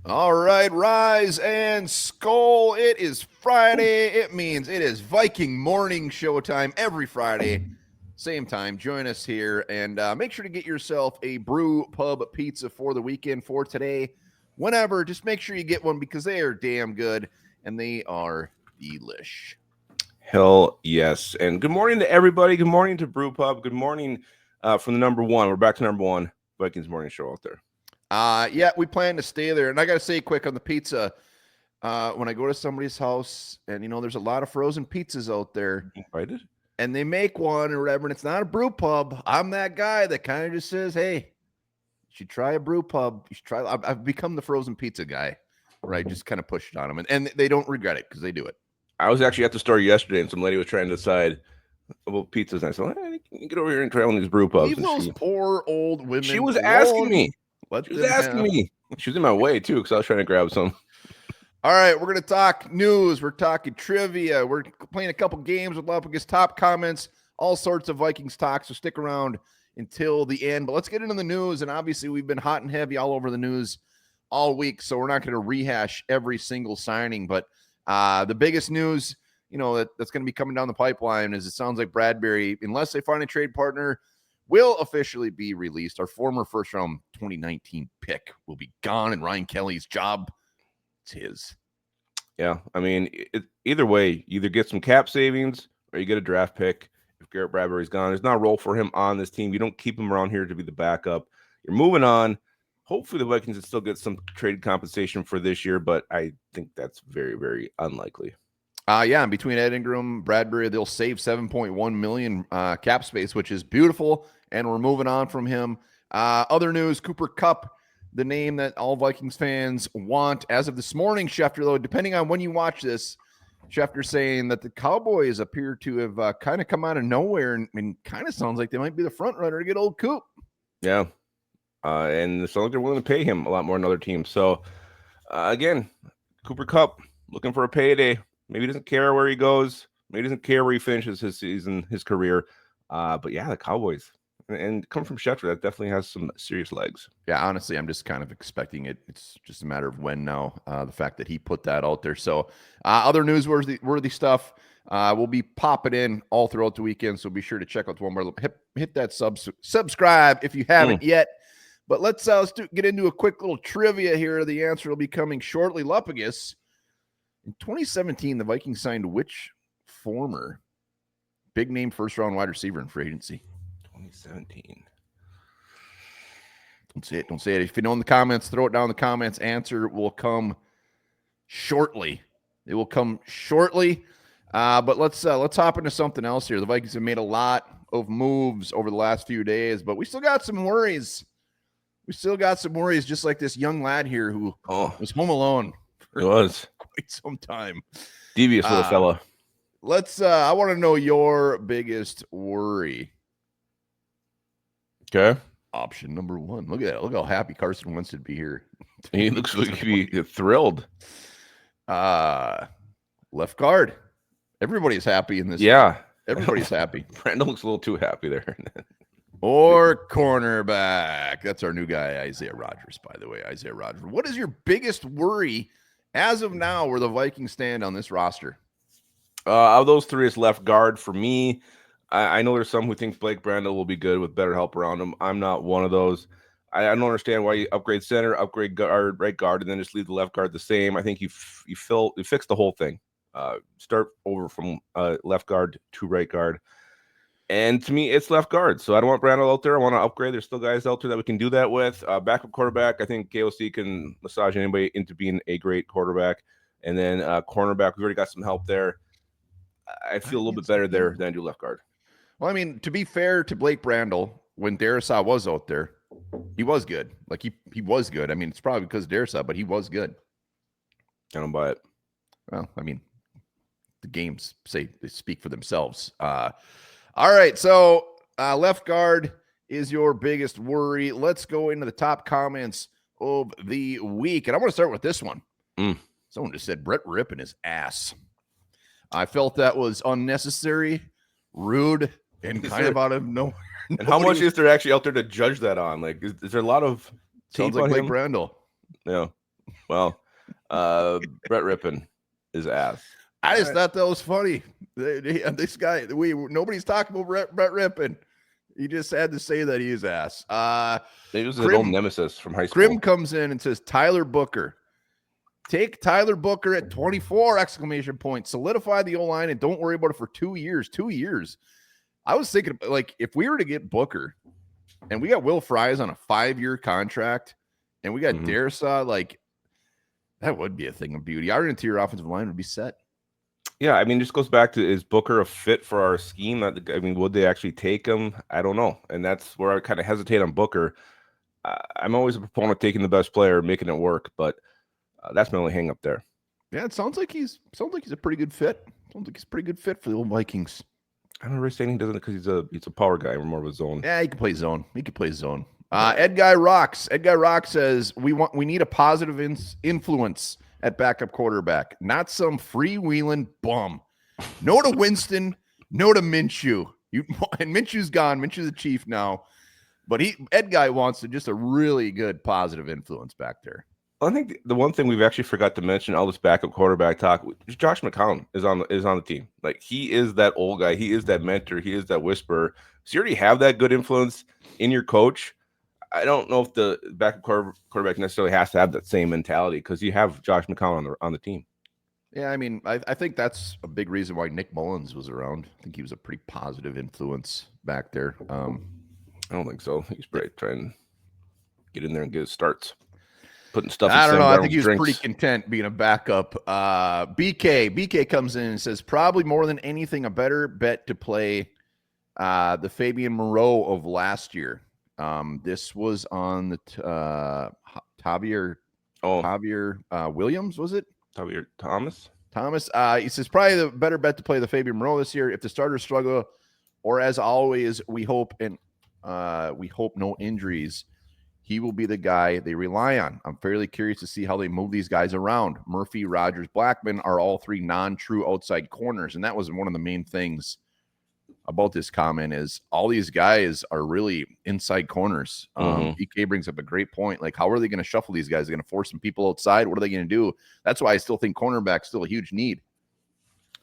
All right, rise and skol. It is Friday. It means it is Viking morning show time every Friday, same time. Join us here and make sure to get yourself a brew pub pizza for the weekend for today. Whenever, just make sure you get one because they are damn good and they are delish. Hell yes. And good morning to everybody. Good morning to Brew Pub. Good morning from the number one. We're back to number one Vikings morning show out there. Yeah, we plan to stay there. And I got to say quick on the pizza, when I go to somebody's house and, there's a lot of frozen pizzas out there. Invited? And they make one or whatever, and it's not a brew pub. I'm that guy that kind of just says, hey, you should try a brew pub. You should try. I've become the frozen pizza guy where I just kind of push it on them. And they don't regret it because they do it. I was actually at the store yesterday, and some lady was trying to decide about pizzas. And I said, hey, you can get over here and try one of these brew pubs. Leave those poor old women. She was asking me. She was in my way, too, because I was trying to grab some. All right, we're going to talk news. We're talking trivia. We're playing a couple games with Lupagus, top comments, all sorts of Vikings talk. So stick around until the end. But let's get into the news. And obviously, we've been hot and heavy all over the news all week. So we're not going to rehash every single signing. But the biggest news, that's going to be coming down the pipeline is it sounds like Bradbury, unless they find a trade partner, will officially be released. Our former first-round 2019 pick will be gone, and Ryan Kelly's job, it's his. Yeah, I mean, either way, you either get some cap savings or you get a draft pick. If Garrett Bradbury's gone, there's not a role for him on this team. You don't keep him around here to be the backup. You're moving on. Hopefully the Vikings will still get some trade compensation for this year, but I think that's very, very unlikely. And between Ed Ingram, Bradbury, they'll save $7.1 million cap space, which is beautiful, and we're moving on from him. Other news, Cooper Kupp, the name that all Vikings fans want. As of this morning, Schefter, though, depending on when you watch this, Schefter saying that the Cowboys appear to have kind of come out of nowhere and kind of sounds like they might be the front runner to get old Coop. Yeah, and it sounds like they're willing to pay him a lot more than other teams. So, again, Cooper Kupp looking for a payday. Maybe he doesn't care where he goes. Maybe he doesn't care where he finishes his season, his career. But yeah, the Cowboys. And coming from Schefter, that definitely has some serious legs. Yeah, honestly, I'm just kind of expecting it. It's just a matter of when now, the fact that he put that out there. So other newsworthy stuff will be popping in all throughout the weekend. So be sure to check out the Onebar. Hit that subscribe if you haven't yet. But let's get into a quick little trivia here. The answer will be coming shortly. Lupagus. In 2017, the Vikings signed which former big-name first-round wide receiver in free agency? 2017. Don't say it. If you know in the comments, throw it down in the comments. Answer will come shortly. It will come shortly. But let's hop into something else here. The Vikings have made a lot of moves over the last few days, but we still got some worries. Just like this young lad here who was home alone. It was quite some time. Devious little fella. I want to know your biggest worry. Okay. Option number one. Look at that. Look how happy Carson Wentz would be here. He looks like he'd be thrilled. Left guard. Everybody's happy in this. Yeah. Everybody's happy. Brandon looks a little too happy there. Or cornerback. That's our new guy, Isaiah Rodgers, by the way. Isaiah Rodgers. What is your biggest worry as of now where the Vikings stand on this roster? Of those three, it's left guard for me. I know there's some who think Blake Brandel will be good with better help around him. I'm not one of those. I don't understand why you upgrade center, upgrade guard, right guard, and then just leave the left guard the same. I think you fix the whole thing. Start over from left guard to right guard. And to me, it's left guard. So I don't want Brandel out there. I want to upgrade. There's still guys out there that we can do that with. Backup quarterback, I think KOC can massage anybody into being a great quarterback. And then cornerback, we've already got some help there. I feel a little bit better there than I do left guard. Well, I mean, to be fair to Blake Brandel, when Darrisaw was out there, he was good. Like he was good. I mean, it's probably because of Darrisaw, but he was good. I don't buy it. Well, I mean, the games they speak for themselves. All right, so left guard is your biggest worry. Let's go into the top comments of the week. And I'm going to start with this one. Someone just said Brett ripping his ass. I felt that was unnecessary, rude, and kind of out of nowhere. And how much is there actually out there to judge that on? Like, is there a lot of sounds like Blake Brandel? Yeah. Well, Brett Rippon is ass. I just thought that was funny. This guy, nobody's talking about Brett Rippon. He just had to say that he is ass. He was his old nemesis from high school. Grim comes in and says, Tyler Booker. Take Tyler Booker at 24, exclamation point. Solidify the O-line and don't worry about it for 2 years. 2 years. I was thinking, like, if we were to get Booker and we got Will Fries on a 5-year contract and we got Darrisaw, like, that would be a thing of beauty. Our interior offensive line would be set. Yeah, I mean, just goes back to, is Booker a fit for our scheme? I mean, would they actually take him? I don't know. And that's where I kind of hesitate on Booker. I'm always a proponent of taking the best player, making it work, but that's my only hang up there. Yeah, it sounds like he's a pretty good fit. Sounds like he's a pretty good fit for the old Vikings. I don't know, saying he doesn't because he's a power guy. We're more of a zone. Yeah, he can play zone. He can play zone. Ed Guy Rocks. Ed Guy Rocks says we need a positive influence at backup quarterback, not some freewheeling bum. No to Winston, no to Minshew. And Minshew's gone. Minshew's the chief now, but Ed Guy wants just a really good positive influence back there. I think the one thing we've actually forgot to mention, all this backup quarterback talk, Josh McCown is on the team. Like, he is that old guy. He is that mentor. He is that whisperer. So you already have that good influence in your coach. I don't know if the backup quarterback necessarily has to have that same mentality because you have Josh McCown on the team. Yeah, I mean, I think that's a big reason why Nick Mullins was around. I think he was a pretty positive influence back there. I don't think so. He's probably trying to get in there and get his starts. Putting stuff. I don't know. I think he was pretty content being a backup. BK comes in and says probably more than anything a better bet to play the Fabian Moreau of last year. This was on the Javier Williams, was it? Javier Thomas. He says probably the better bet to play the Fabian Moreau this year if the starters struggle, or as always, we hope no injuries. He will be the guy they rely on. I'm fairly curious to see how they move these guys around. Murphy, Rogers, Blackman are all three non-true outside corners, and that was one of the main things about this comment is all these guys are really inside corners. BK brings up a great point. Like, how are they going to shuffle these guys? They're going to force some people outside. What are they going to do? That's why I still think cornerback's still a huge need.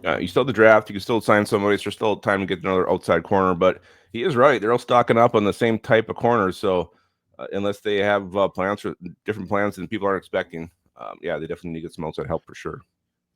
You still have the draft. You can still sign somebody. There's still time to get another outside corner, but he is right. They're all stocking up on the same type of corners, so unless they have different plans than people aren't expecting, they definitely need to get some outside help for sure.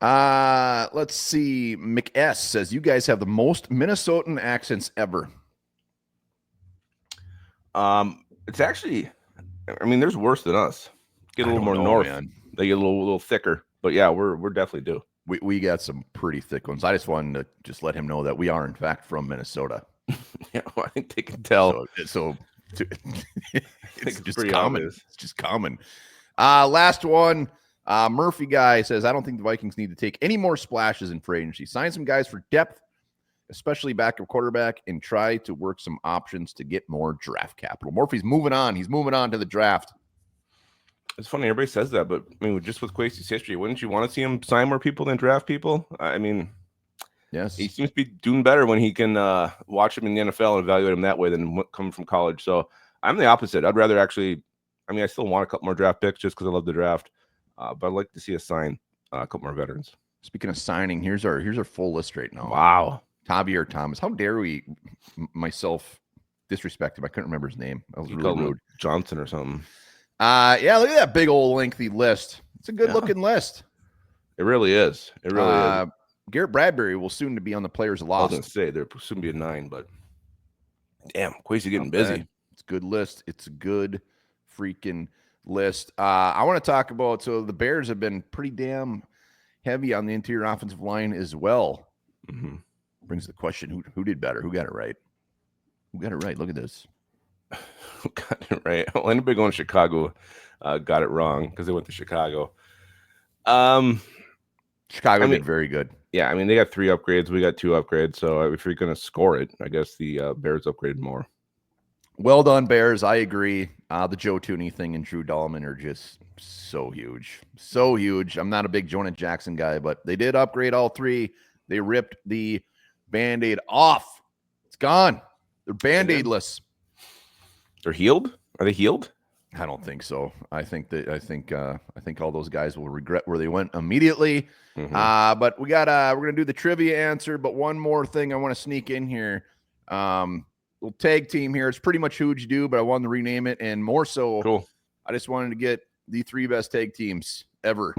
Let's see. McS says you guys have the most Minnesotan accents ever. It's actually, I mean, there's worse than us. Get a little more north. Man. They get a little thicker, but yeah, we're definitely due. We got some pretty thick ones. I just wanted to just let him know that we are in fact from Minnesota. Yeah, well, I think they can tell. So it's just pretty common. Obvious. It's just common. Last one. Murphy guy says, I don't think the Vikings need to take any more splashes in free agency. Sign some guys for depth, especially backup quarterback, and try to work some options to get more draft capital. Murphy's moving on. He's moving on to the draft. It's funny, everybody says that, but I mean, just with Kwesi's history, wouldn't you want to see him sign more people than draft people? I mean, yes, he seems to be doing better when he can watch him in the NFL and evaluate him that way than coming from college. So I'm the opposite. I'd rather actually, I mean, I still want a couple more draft picks just because I love the draft, but I'd like to see us sign a couple more veterans. Speaking of signing, here's our full list right now. Wow. Javier Thomas. How dare we myself disrespect him? I couldn't remember his name. That was really rude. Johnson or something. Yeah, look at that big old lengthy list. It's a good looking list. It really is. It really is. Garrett Bradbury will soon to be on the players lost. I was going to say there will soon be a 9, but damn, Kwesi getting busy. It's a good list. It's a good freaking list. I want to talk about, so the Bears have been pretty damn heavy on the interior offensive line as well. Brings the question, who did better? Who got it right? Who got it right? Look at this. Who got it right? Well, anybody going to Chicago got it wrong because they went to Chicago. Chicago did very good. Yeah, I mean, they got 3 upgrades. We got 2 upgrades. So if you're going to score it, I guess the Bears upgraded more. Well done, Bears. I agree. The Joe Tooney thing and Drew Dahlman are just so huge. So huge. I'm not a big Jonah Jackson guy, but they did upgrade all 3. They ripped the Band-Aid off. It's gone. They're Band-Aidless. They're healed? Are they healed? I don't think so. I think all those guys will regret where they went immediately. But we're gonna do the trivia answer. But one more thing I want to sneak in here. Little tag team here. It's pretty much who'd you do, but I wanted to rename it, and more so, Cool. I just wanted to get the 3 best tag teams ever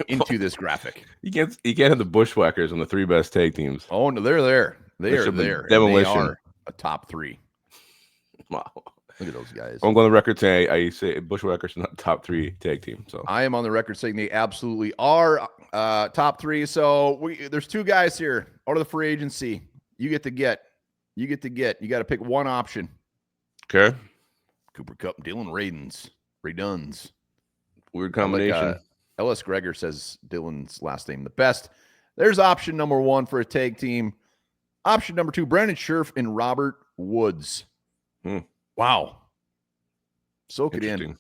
into this graphic. You can't have the Bushwhackers on the 3 best tag teams. Oh no, they're there. They There are should be there. And demolition. They are a top 3. Wow. Look at those guys. I'm going on the record saying I say Bushwhackers are not top 3 tag team. So I am on the record saying they absolutely are top 3. So there's 2 guys here out of the free agency. You got to pick one option. okay. Cooper Kupp, Dylan Raduns. Weird combination. Ellis Gregor says Dylan's last name the best. There's option number 1 for a tag team. Option number 2, Brandon Scherf and Robert Woods. Wow. Soak it in.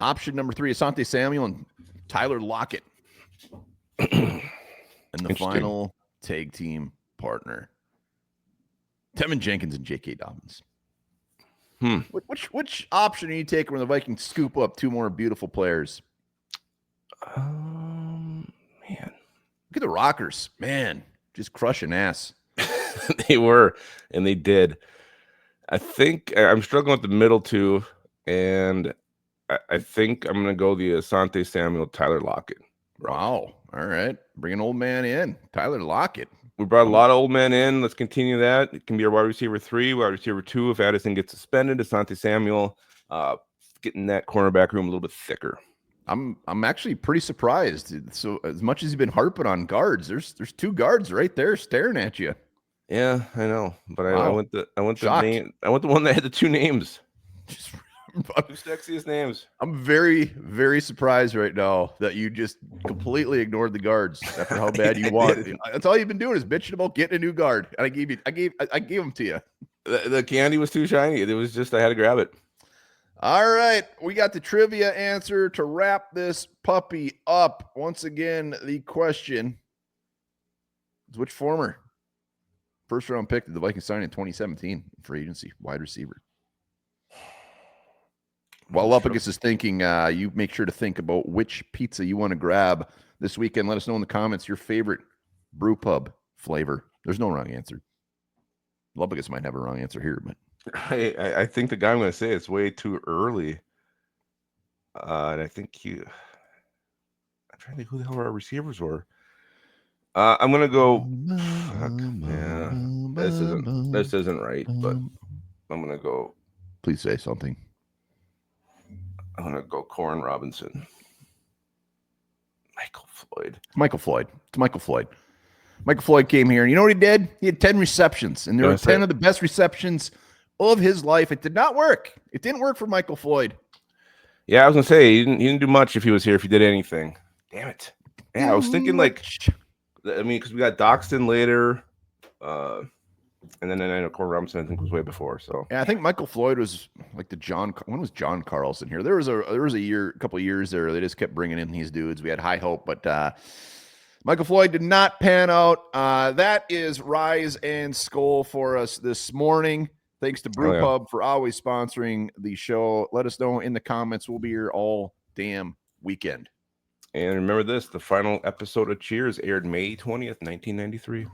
Option number 3, Asante Samuel and Tyler Lockett. And the final tag team partner, Tevin Jenkins and J.K. Dobbins. Which option are you taking when the Vikings scoop up 2 more beautiful players? Man. Look at the Rockers. Man, just crushing ass. They were, and they did. I think I'm struggling with the middle 2, and I think I'm going to go the Asante Samuel, Tyler Lockett. Wow. All right. Bring an old man in. Tyler Lockett. We brought a lot of old men in. Let's continue that. It can be our wide receiver 3, wide receiver 2 if Addison gets suspended. Asante Samuel, getting that cornerback room a little bit thicker. I'm actually pretty surprised. So as much as you've been harping on guards, there's 2 guards right there staring at you. Yeah, I know, but Wow. I went the name. I went the one that had the 2 names. Just 2 sexiest names. I'm very, very surprised right now that you just completely ignored the guards after how bad you want. That's all you've been doing is bitching about getting a new guard, and I gave them to you. The candy was too shiny. It was just I had to grab it. All right, we got the trivia answer to wrap this puppy up. Once again, the question is: which former first-round pick did the Vikings sign in 2017 for agency wide receiver? While Lupagus is thinking, you make sure to think about which pizza you want to grab this weekend. Let us know in the comments your favorite brew pub flavor. There's no wrong answer. Lupagus might have a wrong answer here, but I think the guy I'm going to say it's way too early. And I think I'm trying to think who the hell our receivers were. I'm going to go. Yeah, this isn't right, but I'm going to go. Please say something. I'm going to go Corin Robinson. Michael Floyd. It's Michael Floyd. Michael Floyd came here, and you know what he did? He had 10 receptions, and there were 10 of the best receptions of his life. It did not work. It didn't work for Michael Floyd. Yeah, I was going to say, he didn't do much if he was here, if he did anything. Damn it. Yeah, I was thinking because we got Doxton later, and then I know Corin Robinson, I think, was way before. So yeah, I think Michael Floyd was like when was John Carlson here? There was a couple of years there. They just kept bringing in these dudes. We had high hope, but Michael Floyd did not pan out. That is Rise and Skol for us this morning. Thanks to Brewpub for always sponsoring the show. Let us know in the comments. We'll be here all damn weekend. And remember this, the final episode of Cheers aired May 20th, 1993.